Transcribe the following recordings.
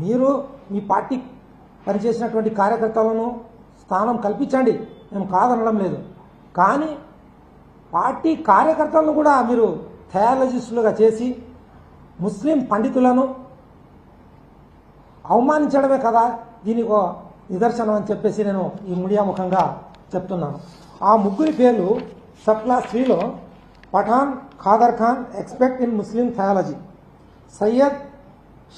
మీరు మీ పార్టీ పనిచేసినటువంటి కార్యకర్తలను స్థానం కల్పించండి, మేము కాదనడం లేదు. కానీ పార్టీ కార్యకర్తలను కూడా మీరు థయాలజిస్టులుగా చేసి ముస్లిం పండితులను అవమానించడమే కదా దీనికి ఒక నిదర్శనం అని చెప్పేసి నేను ఈ మీడియా ముఖంగా చెప్తున్నాను. ఆ ముగ్గురి పేర్లు సబ్ క్లాస్ 3లో Pathan Khader Khan expert in Muslim theology, Syed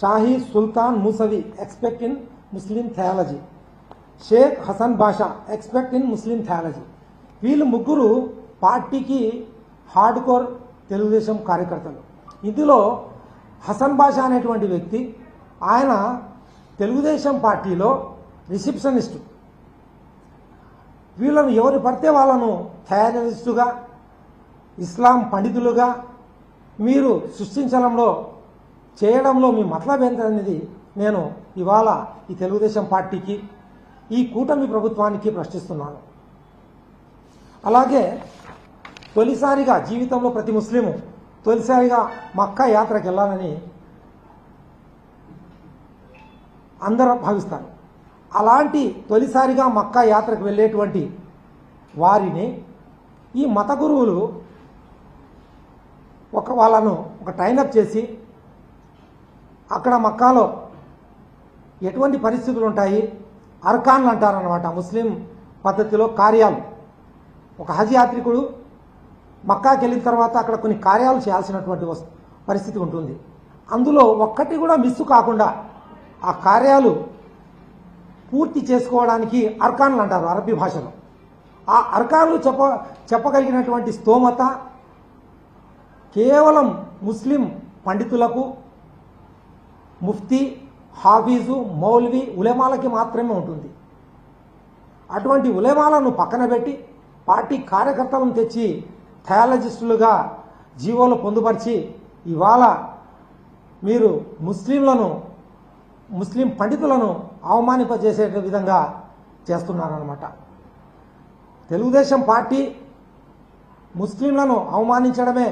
Shahi Sultan Moosavi expert in Muslim theology, Sheikh Hasan Basha expert in Muslim theology. వీళ్ళు ముగ్గురు పార్టీకి హార్డ్ కోర్ తెలుగుదేశం కార్యకర్తలు. ఇందులో హసన్ బాషా అనేటువంటి వ్యక్తి ఆయన తెలుగుదేశం పార్టీలో రిసెప్షనిస్టు. వీళ్ళను ఎవరు పడితే వాళ్ళను థయాలజిస్టుగా, ఇస్లాం పండితులుగా మీరు సృష్టించడంలో చేయడంలో మీ మతలబ్ ఏంటనేది నేను ఇవాళ ఈ తెలుగుదేశం పార్టీకి, ఈ కూటమి ప్రభుత్వానికి ప్రశ్నిస్తున్నాను. అలాగే తొలిసారిగా జీవితంలో ప్రతి ముస్లిము తొలిసారిగా మక్కా యాత్రకు వెళ్ళాలని అందరూ భావిస్తారు. అలాంటి తొలిసారిగా మక్కా యాత్రకు వెళ్ళేటువంటి వారిని ఈ మత గురువులు వాళ్ళను ఒక ట్రైనప్ చేసి అక్కడ మక్కాలో ఎటువంటి పరిస్థితులు ఉంటాయి, అర్కాన్లు అంటారన్నమాట ముస్లిం పద్ధతిలో కార్యాలు. ఒక హజ్ యాత్రికుడు మక్కాకి వెళ్ళిన తర్వాత అక్కడ కొన్ని కార్యాలు చేయాల్సినటువంటి పరిస్థితి ఉంటుంది. అందులో ఒక్కటి కూడా మిస్ కాకుండా ఆ కార్యాలు పూర్తి చేసుకోవడానికి అర్కాన్లు అంటారు అరబీ భాషలో. ఆ అర్కాన్లు చెప్పగలిగినటువంటి స్తోమత కేవలం ముస్లిం పండితులకు, ముఫ్తీ, హాఫీజు, మౌల్వీ, ఉలెమాలకి మాత్రమే ఉంటుంది. అటువంటి ఉలెమాలను పక్కన పెట్టి పార్టీ కార్యకర్తలను తెచ్చి థయాలజిస్టులుగా జీవోలు పొందుపరిచి ఇవాళ మీరు ముస్లిం పండితులను అవమానింపజేసే విధంగా చేస్తున్నారన్నమాట. తెలుగుదేశం పార్టీ ముస్లింలను అవమానించడమే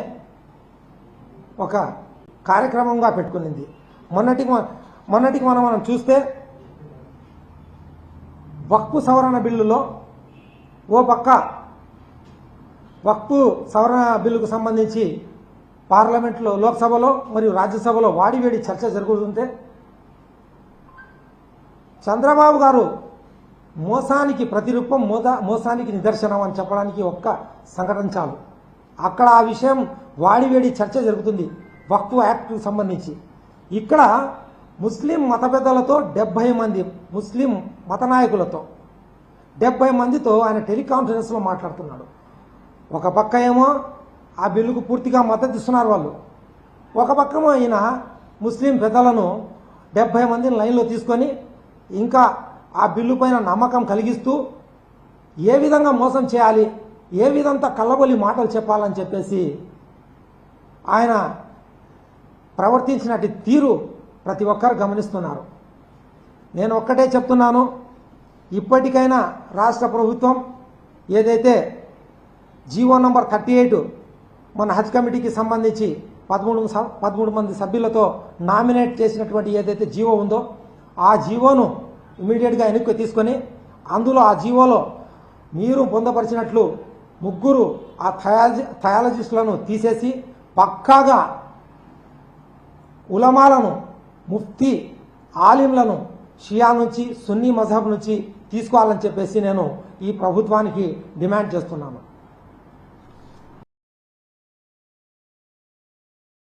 ఒక కార్యక్రమంగా పెట్టుకునింది. మొన్నటికి మనం చూస్తే వక్ఫ్ సవరణ బిల్లులో ఓ పక్క వక్ఫ్ సవరణ బిల్లుకు సంబంధించి పార్లమెంట్లో, లోక్సభలో మరియు రాజ్యసభలో వాడివేడి చర్చ జరుగుతుంటే చంద్రబాబు గారు మోసానికి ప్రతిరూపం, మోసానికి నిదర్శనం అని చెప్పడానికి ఒక్క సంఘటన చాలు. అక్కడ ఆ విషయం వాడివేడి చర్చ జరుగుతుంది వక్ఫ్ యాక్ట్కు సంబంధించి. ఇక్కడ ముస్లిం మత పెద్దలతో 70 మంది ముస్లిం మత నాయకులతో 70 మందితో ఆయన టెలికాన్ఫరెన్స్లో మాట్లాడుతున్నాడు. ఒక పక్క ఏమో ఆ బిల్లుకు పూర్తిగా మద్దతు ఇస్తున్నారు వాళ్ళు, ఒక పక్కమో ఈయన ముస్లిం పెద్దలను 70 మందిని లైన్లో తీసుకొని ఇంకా ఆ బిల్లు పైన నమ్మకం కలిగిస్తూ ఏ విధంగా మోసం చేయాలి, ఏ విధంగా కళ్ళబొల్లి మాటలు చెప్పాలని చెప్పేసి ఆయన ప్రవర్తించినట్టు తీరు ప్రతి ఒక్కరు గమనిస్తున్నారు. నేను ఒక్కటే చెప్తున్నాను, ఇప్పటికైనా రాష్ట్ర ప్రభుత్వం ఏదైతే జీవో నంబర్ 38 మన హజ్ కమిటీకి సంబంధించి 13 మంది సభ్యులతో నామినేట్ చేసినటువంటి ఏదైతే జీవో ఉందో ఆ జీవోను ఇమీడియట్గా వెనక్కి తీసుకొని అందులో ఆ జీవోలో మీరు పొందపరిచినట్లు ముగ్గురు ఆ థయాలజిస్టులను తీసేసి పక్కాగా ఉలమాలను, ముఫ్తీ, ఆలింలను షియా నుంచి, సున్నీ మజహబ్ నుంచి తీసుకోవాలని చెప్పేసి నేను ఈ ప్రభుత్వానికి డిమాండ్ చేస్తున్నాను.